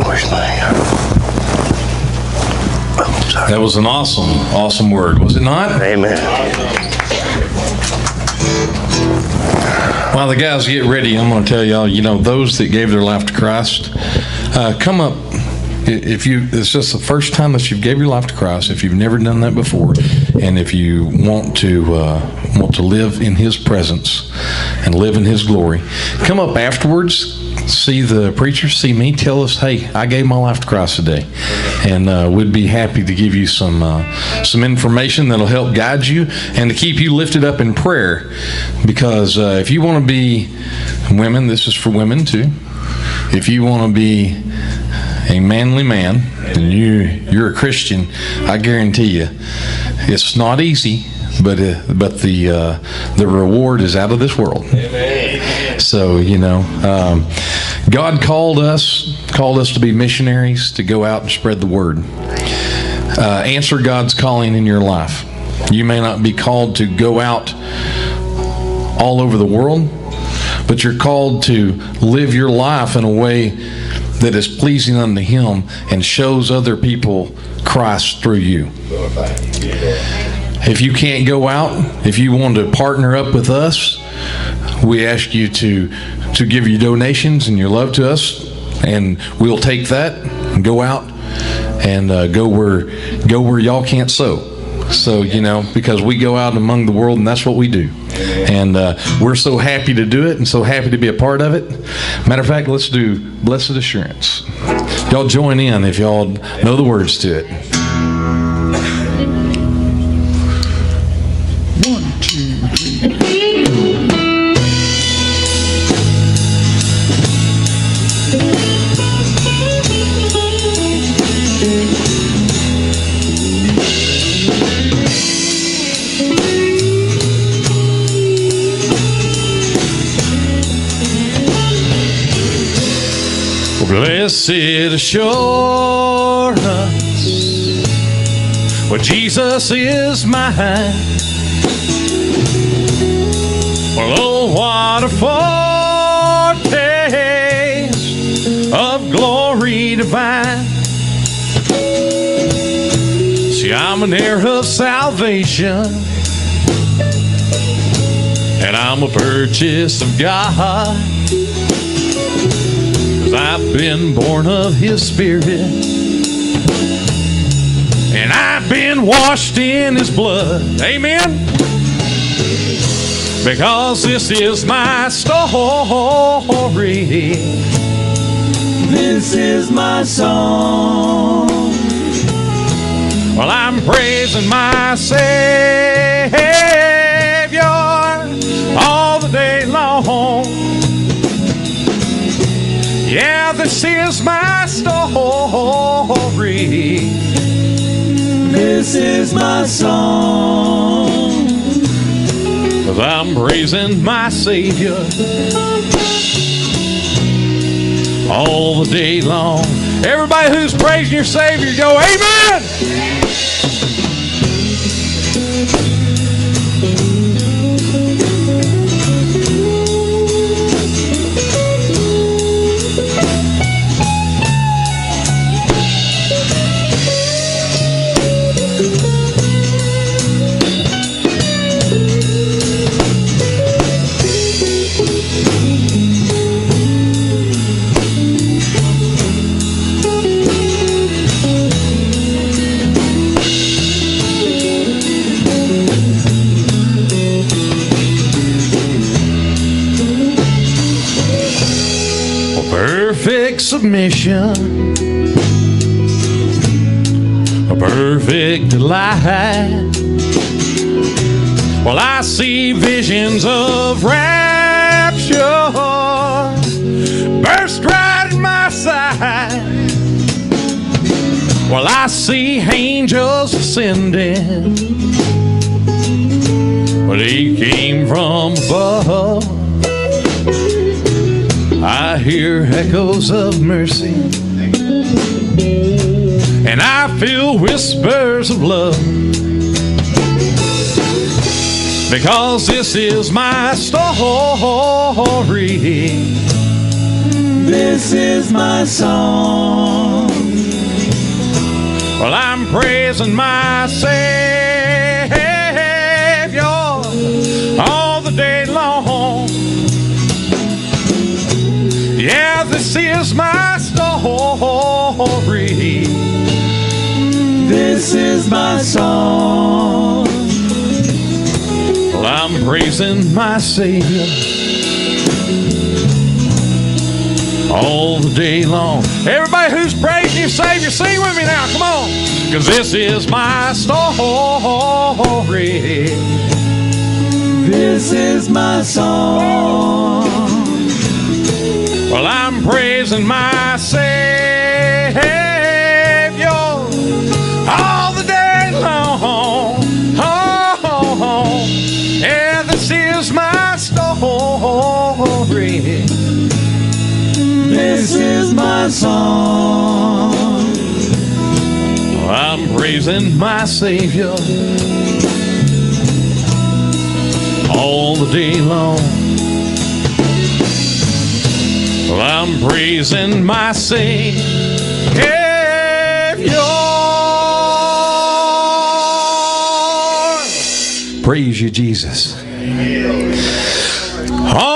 Where's my... Oh, sorry. That was an awesome word, was it not? Amen. While the guys get ready, I'm going to tell y'all, those that gave their life to Christ, come up. It's just the first time that you've gave your life to Christ, if you've never done that before, and if you want to live in His presence and live in His glory, come up afterwards, see the preacher, see me, tell us, hey, I gave my life to Christ today, and we'd be happy to give you some information that'll help guide you and to keep you lifted up in prayer. Because if you want to be women, this is for women too. If you want to be a manly man and you're a Christian, I guarantee you, it's not easy, but the reward is out of this world. Amen. So God called us to be missionaries, to go out and spread the word. Answer God's calling in your life. You may not be called to go out all over the world, but you're called to live your life in a way that is pleasing unto Him and shows other people Christ through you. If you can't go out, if you want to partner up with us, we ask you to give your donations and your love to us, and we'll take that and go out and go where y'all can't sow. So, because we go out among the world, and that's what we do. And we're so happy to do it and so happy to be a part of it. Matter of fact, let's do Blessed Assurance. Y'all join in if y'all know the words to it. 1, 2, 3. Blessed assurance, well, Jesus is mine. Well, oh, what a foretaste of glory divine. See, I'm an heir of salvation, and I'm a purchase of God. I've been born of His Spirit, and I've been washed in His blood. Amen. Because this is my story. This is my song. Well, I'm praising my Savior all the day long. Yeah, this is my story. This is my song. 'Cause I'm praising my Savior all the day long. Everybody who's praising your Savior, go, amen! Perfect submission, a perfect delight. Well, I see visions of rapture burst right in my sight. Well, I see angels ascending, but He came from above. I hear echoes of mercy, and I feel whispers of love. Because this is my story. This is my song. Well, I'm praising my Savior all the day long. Yeah, this is my story. This is my song. Well, I'm praising my Savior all the day long. Everybody who's praising your Savior, sing with me now. Come on. Because this is my story. This is my song. Well, I'm praising my Savior all the day long. Oh, yeah, this is my story. This is my song. Well, I'm praising my Savior all the day long. Well, I'm praising my Savior. Praise you, Jesus. Oh,